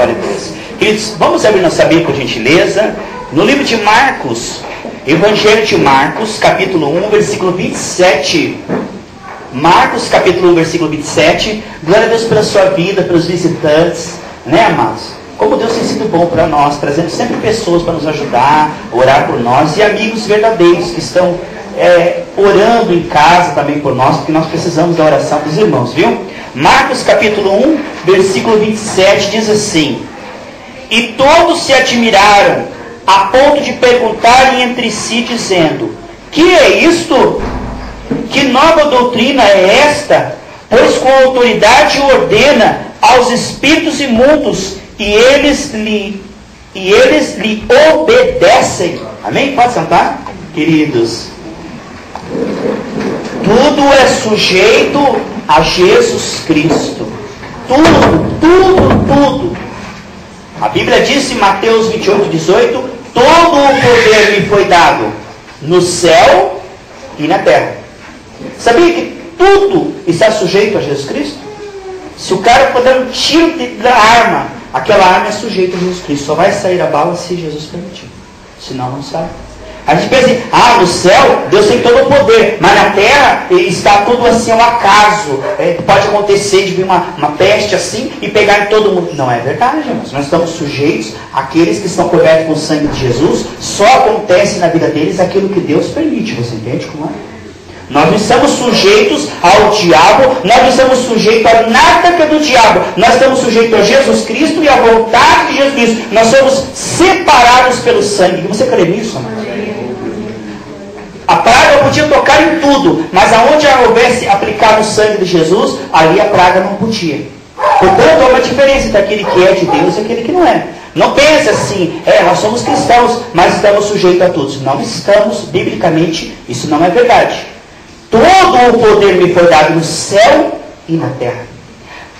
Glória a Deus. Queridos, vamos abrir nossa Bíblia, por gentileza, no livro de Marcos, Evangelho de Marcos, capítulo 1, versículo 27. Marcos, capítulo 1, versículo 27. Glória a Deus pela sua vida, pelos visitantes, né, amados? Como Deus tem sido bom para nós, trazendo sempre pessoas para nos ajudar, orar por nós, e amigos verdadeiros que estão orando em casa também por nós, porque nós precisamos da oração dos irmãos, viu? Marcos capítulo 1, versículo 27 diz assim: E todos se admiraram, a ponto de perguntarem entre si, dizendo: Que é isto? Que nova doutrina é esta? Pois com autoridade ordena aos espíritos imundos, e eles lhe obedecem. Amém? Pode sentar? Queridos, tudo é sujeito a Jesus Cristo. Tudo. A Bíblia diz em Mateus 28, 18: todo o poder me foi dado no céu e na terra. Sabia que tudo está sujeito a Jesus Cristo? Se o cara for dar um tiro da arma, aquela arma é sujeita a Jesus Cristo. Só vai sair a bala se Jesus permitir. Senão não sai. A gente pensa assim, no céu Deus tem todo o poder, mas na terra está tudo assim ao acaso. Pode acontecer de vir uma peste assim e pegar em todo mundo. Não é verdade, irmãos. Nós estamos sujeitos àqueles que estão cobertos com o sangue de Jesus. Só acontece na vida deles aquilo que Deus permite. Você entende como é? Nós não estamos sujeitos ao diabo, nós não estamos sujeitos a nada que é do diabo. Nós estamos sujeitos a Jesus Cristo e à vontade de Jesus Cristo. Nós somos separados pelo sangue. Você crê nisso, amado? A praga podia tocar em tudo, mas aonde houvesse aplicado o sangue de Jesus, ali a praga não podia. Portanto, há uma diferença entre aquele que é de Deus e aquele que não é. Não pense assim, nós somos cristãos, mas estamos sujeitos a todos. Não estamos, biblicamente, isso não é verdade. Todo o poder me foi dado no céu e na terra.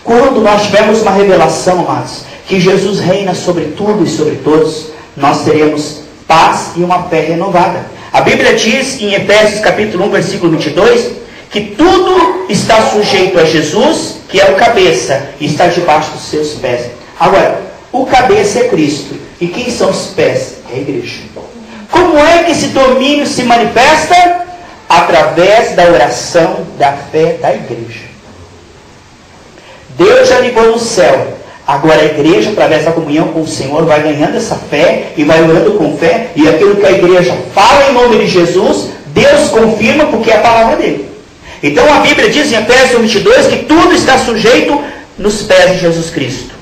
Quando nós tivermos uma revelação, amados, que Jesus reina sobre tudo e sobre todos, nós teremos paz e uma fé renovada. A Bíblia diz em Efésios capítulo 1, versículo 22, que tudo está sujeito a Jesus, que é o cabeça, e está debaixo dos seus pés. Agora, o cabeça é Cristo. E quem são os pés? É a igreja. Como é que esse domínio se manifesta? Através da oração, da fé da igreja. Deus já ligou no céu. Agora a igreja, através da comunhão com o Senhor, vai ganhando essa fé e vai orando com fé. E aquilo que a igreja fala em nome de Jesus, Deus confirma porque é a palavra dele. Então a Bíblia diz em Efésios 22 que tudo está sujeito nos pés de Jesus Cristo.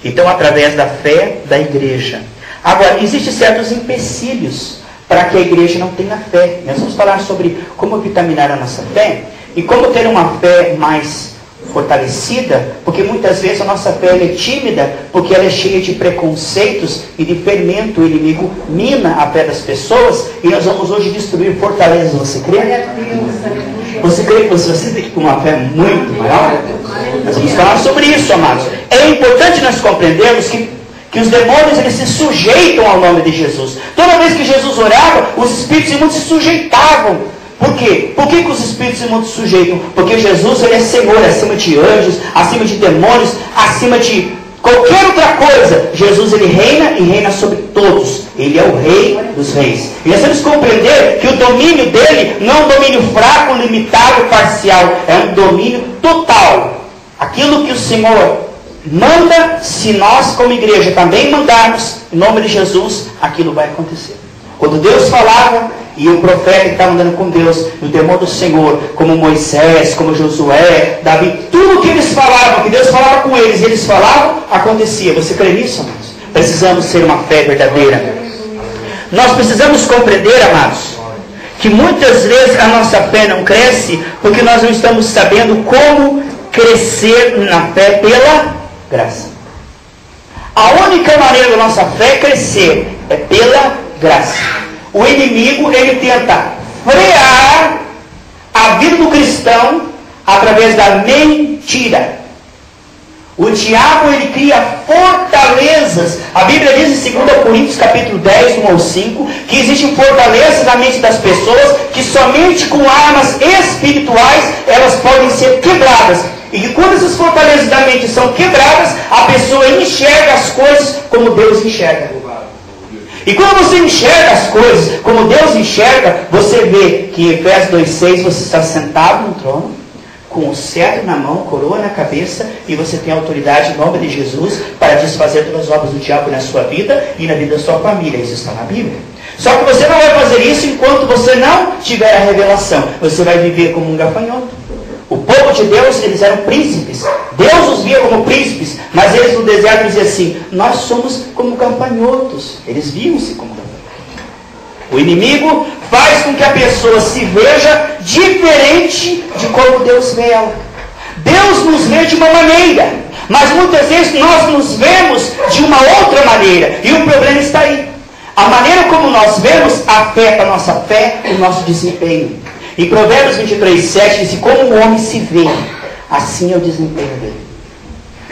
Então, através da fé da igreja. Agora, existem certos empecilhos para que a igreja não tenha fé. Nós vamos falar sobre como vitaminar a nossa fé e como ter uma fé mais fortalecida, porque muitas vezes a nossa fé é tímida, porque ela é cheia de preconceitos e de fermento. O inimigo mina a fé das pessoas e nós vamos hoje destruir fortalezas. Você crê? Você crê que você tem que ter uma fé muito maior? Nós vamos falar sobre isso, amados. É importante nós compreendermos que os demônios eles se sujeitam ao nome de Jesus. Toda vez que Jesus orava, os espíritos imundos se sujeitavam. Por quê? Por que os espíritos imundos se sujeitam? Porque Jesus ele é Senhor acima de anjos, acima de demônios, acima de qualquer outra coisa. Jesus ele reina e reina sobre todos. Ele é o rei dos reis. E nós temos que compreender que o domínio dele não é um domínio fraco, limitado, parcial. É um domínio total. Aquilo que o Senhor manda, se nós como igreja também mandarmos, em nome de Jesus, aquilo vai acontecer. Quando Deus falava, e o profeta que estava andando com Deus, no temor do Senhor, como Moisés, como Josué, Davi, tudo que eles falavam, que Deus falava com eles, e eles falavam, acontecia. Você crê nisso, amados? Precisamos ser uma fé verdadeira. Nós precisamos compreender, amados, que muitas vezes a nossa fé não cresce, porque nós não estamos sabendo como crescer na fé pela graça. A única maneira da nossa fé crescer é pela graça. O inimigo, ele tenta frear a vida do cristão através da mentira. O diabo, ele cria fortalezas. A Bíblia diz em 2 Coríntios capítulo 10, 1 ao 5, que existem fortalezas na mente das pessoas, que somente com armas espirituais elas podem ser quebradas. E que quando essas fortalezas da mente são quebradas, a pessoa enxerga as coisas como Deus enxerga. E quando você enxerga as coisas como Deus enxerga, você vê que em Efésios 2,6 você está sentado no trono, com o cetro na mão, coroa na cabeça, e você tem autoridade em nome de Jesus para desfazer todas as obras do diabo na sua vida e na vida da sua família. Isso está na Bíblia. Só que você não vai fazer isso enquanto você não tiver a revelação. Você vai viver como um gafanhoto. O povo de Deus, eles eram príncipes. Deus os via como príncipes, mas eles no deserto diziam assim: nós somos como gafanhotos. Eles viam-se como gafanhotos. O inimigo faz com que a pessoa se veja diferente de como Deus vê ela. Deus nos vê de uma maneira, mas muitas vezes nós nos vemos de uma outra maneira. E o problema está aí. A maneira como nós vemos afeta a nossa fé, o nosso desempenho. Em Provérbios 23:7 diz: como o homem se vê, assim é o desempenho dele.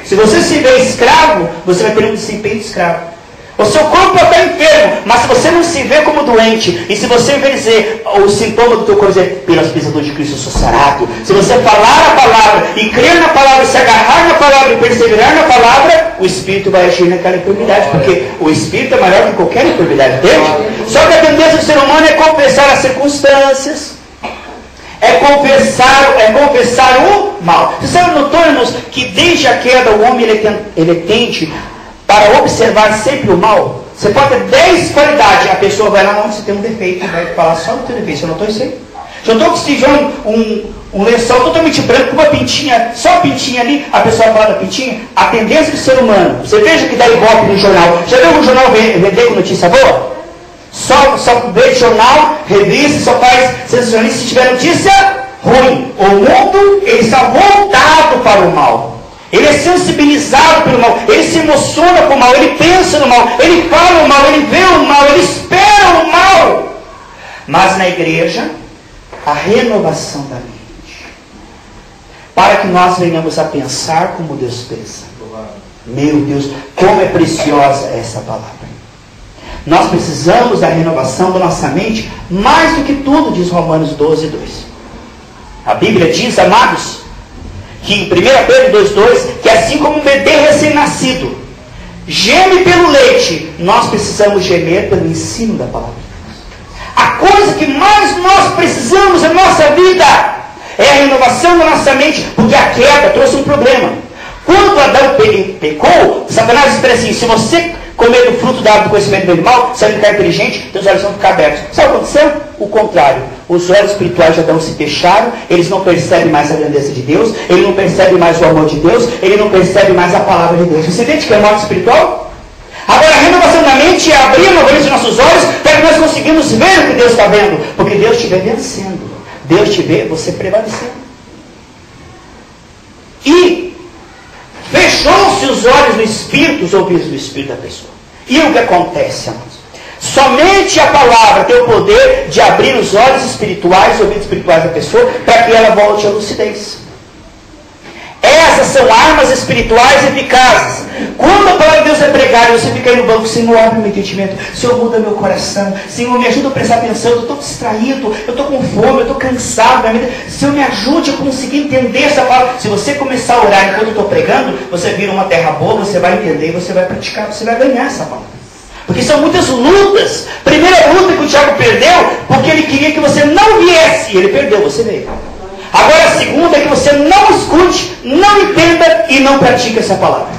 Se você se vê escravo, você vai ter um desempenho de escravo. O seu corpo está enfermo, mas se você não se vê como doente, e se você dizer o sintoma do teu corpo, dizer, pelas pisaduras de Cristo eu sou sarado, se você falar a palavra e crer na palavra, se agarrar na palavra e perseverar na palavra, o Espírito vai agir naquela enfermidade, porque o Espírito é maior que qualquer enfermidade, entende? Só que a tendência do ser humano é confessar as circunstâncias, é confessar o mal. Você notou, irmãos, que desde a queda o homem ele tende para observar sempre o mal? Você pode ter 10 qualidades, a pessoa vai lá onde você tem um defeito e vai falar só do teu defeito. Você notou isso aí? Já notou que se tiver um lençol totalmente branco, com uma pintinha, só a pintinha ali, a pessoa fala da pintinha? A tendência do ser humano, você veja que dá ibope no jornal. Já viu um jornal vender com notícia boa? Só vê jornal, revista, só faz sensacionalista se tiver notícia ruim. O mundo, ele está voltado para o mal. Ele é sensibilizado pelo mal, ele se emociona com o mal, ele pensa no mal, ele fala o mal, ele vê o mal, ele espera o mal. Mas na igreja, a renovação da mente, para que nós venhamos a pensar como Deus pensa. Meu Deus, como é preciosa essa palavra. Nós precisamos da renovação da nossa mente, mais do que tudo, diz Romanos 12:2. A Bíblia diz, amados, que em 1 Pedro 2:2, que assim como um bebê recém-nascido geme pelo leite, nós precisamos gemer pelo ensino da palavra de Deus. A coisa que mais nós precisamos na nossa vida é a renovação da nossa mente, porque a queda trouxe um problema. Quando Adão pecou, Satanás disse assim: se você comer do fruto da árvore do conhecimento do bem e do mal, você vai ficar inteligente, teus olhos vão ficar abertos. Sabe o que aconteceu? O contrário. Os olhos espirituais de Adão se fecharam, eles não percebem mais a grandeza de Deus, ele não percebe mais o amor de Deus, ele não percebe mais a palavra de Deus. Você entende que é morte espiritual? Agora, a renovação da mente é abrir novamente os nossos olhos para que nós conseguimos ver o que Deus está vendo, porque Deus te vê vencendo, Deus te vê você prevalecendo. E fechou-se os olhos do Espírito, os ouvidos do Espírito da pessoa. E o que acontece, amados? Somente a palavra tem o poder de abrir os olhos espirituais, os ouvidos espirituais da pessoa, para que ela volte à lucidez. Essas são armas espirituais eficazes. Quando a palavra de Deus é pregada, você fica aí no banco: Senhor, abre meu entendimento, Senhor, muda meu coração, Senhor, me ajuda a prestar atenção, eu estou distraído, eu estou com fome, eu estou cansado da vida, Senhor, me ajude a conseguir entender essa palavra. Se você começar a orar enquanto eu estou pregando, você vira uma terra boa, você vai entender, você vai praticar, você vai ganhar essa palavra. Porque são muitas lutas. Primeira luta que o diabo perdeu, porque ele queria que você não viesse, e ele perdeu, você veio. Agora a segunda é que você não escute, não entenda e não pratique essa palavra.